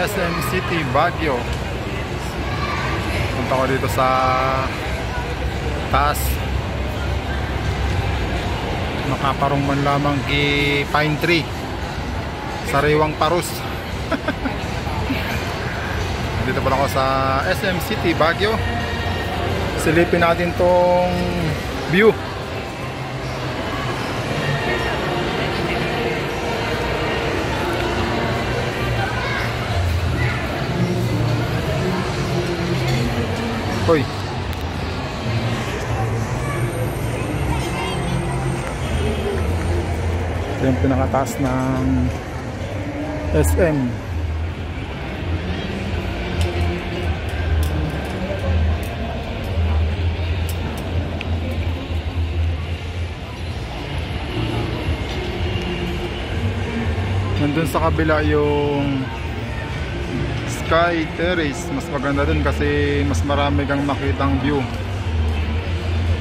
SM City, Baguio. Punta ko dito sa taas. Makaparong man lamang kay Pine Tree, sariwang parus. Dito pala ako sa SM City, Baguio. Silipin natin tong view. Hoy. Ito yung pinakataas ng SM. Nandun sa kabila yung Sky Terrace. Mas maganda dun kasi mas marami kang makitang view.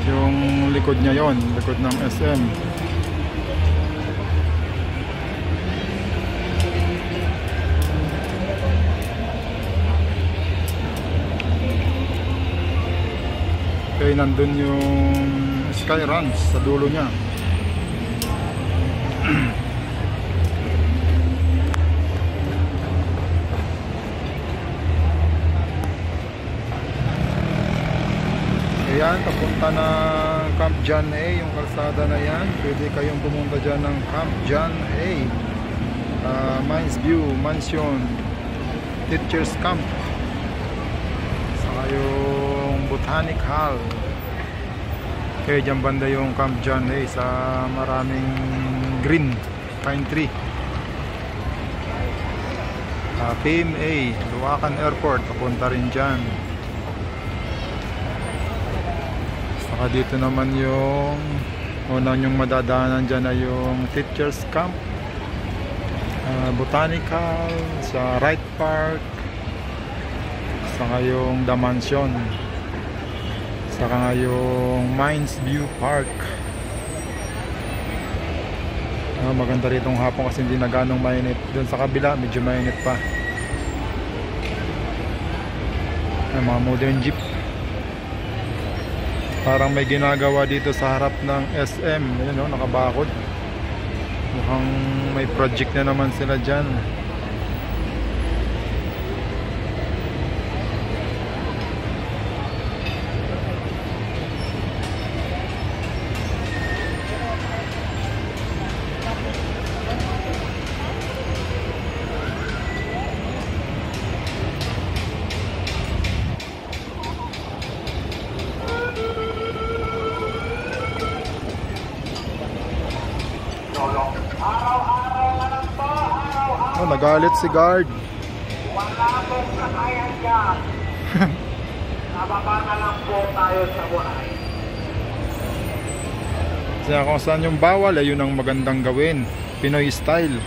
Yung likod niya yon, likod ng SM. Okay, nandun yung Sky Ranch sa dulo niya. Ayan, papunta na Camp John A, yung kalsada na yan. Pwede kayong pumunta dyan ng Camp John A, Mines View Mansion, Teachers Camp, saka yung Botanic Hall. Okay, dyan banda yung Camp John A sa maraming green pine tree. PMA, Luwakan Airport, papunta rin dyan. Saka dito naman yung unang yung madadaanan dyan ay yung Teachers Camp, Botanical, sa Wright Park, saka yung The Mansion, saka nga yung Mines View Park. Maganda rito ng hapon kasi hindi na ganong mainit. Doon sa kabila medyo mainit pa. Mga modern jeep. Parang may ginagawa dito sa harap ng SM. Ayun o, nakabakod. Mukhang may project na naman sila dyan. Oh, nagalit si guard. Wala pong kakayan dyan. Nababa na lang po tayo sa buhay. Kaya kung saan yung bawal, ayun ang magandang gawin. Pinoy style.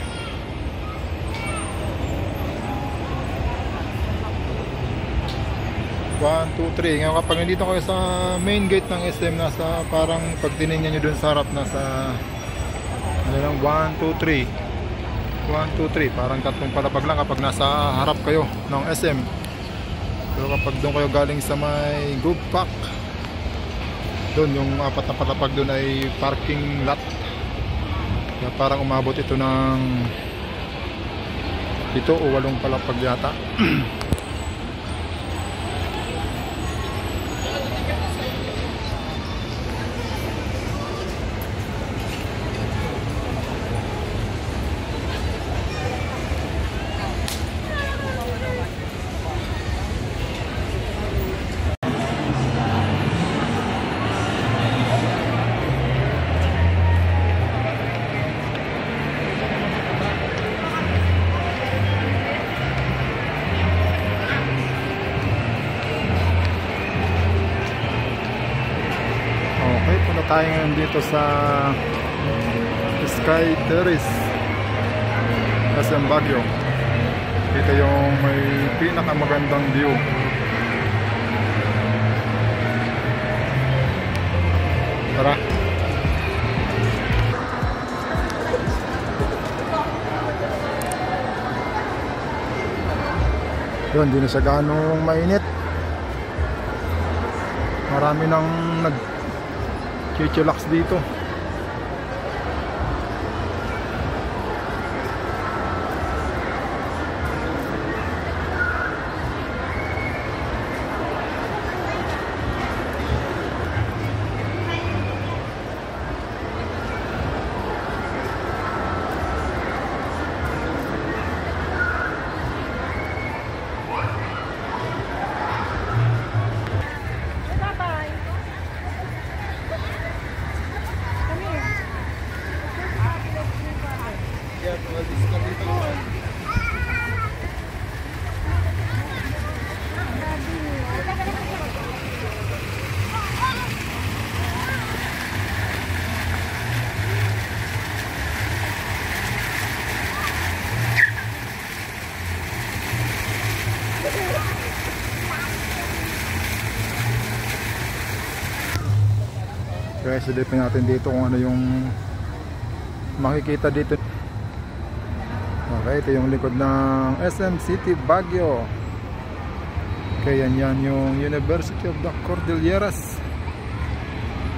One, two, three. Ngayon kapag nandito kayo sa main gate ng SM, nasa parang pag tinignan nyo dun sa harap, nasa ano lang, 1, 2, 3. 1, 2, 3, parang tatlong palapag lang kapag nasa harap kayo ng SM. Pero kapag doon kayo galing sa may Group Pack, doon yung apat na palapag doon ay parking lot. Kaya parang umabot ito ng 7 o 8 palapag yata. Tayo ngayon dito sa Sky Terrace, SM Baguio. Dito yung may pinakamagandang view. Tara. Yun, hindi na siya ganong mainit. Marami nang nag-chichilax dito. Kaya silipin natin dito kung ano yung makikita dito. Okay, ito yung likod ng SM City Baguio. Okay, yan yung University of the Cordilleras.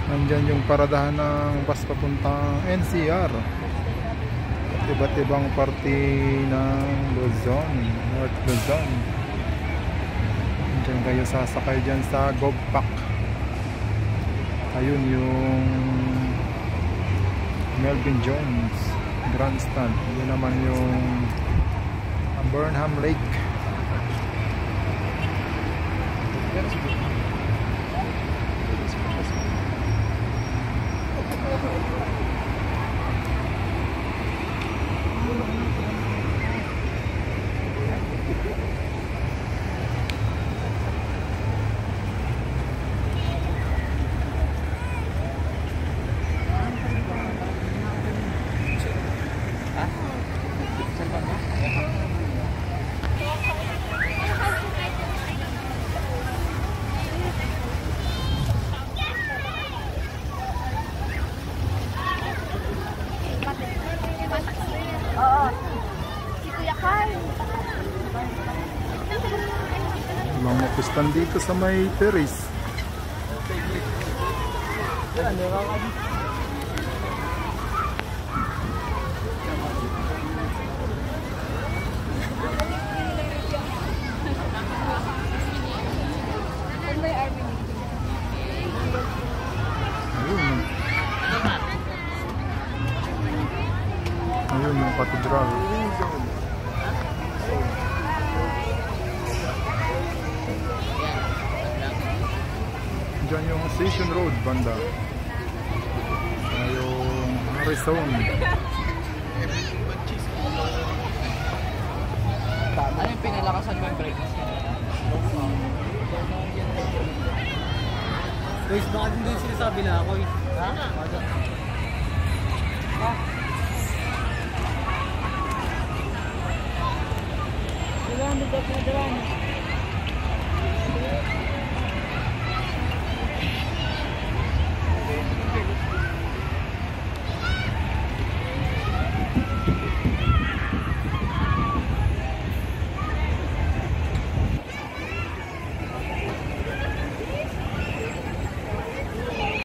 Nandyan yung paradahan ng bus papuntang NCR. Iba't ibang parte ng Luzon, North Luzon. Diyan kayo sasakay dyan sa Govpac. Ayun yung Melvin Jones Grandstand. Yun naman yung Burnham Lake. Mga pistan dito sa may terrace. Ayun yung katedral. Diyan yung Station Road banda. Yung Harrison. Ano yung pinalakasan mo yung brakes? Guys, baka din doon sinasabi na ako eh. Ha? Dilan, bigat na dilan.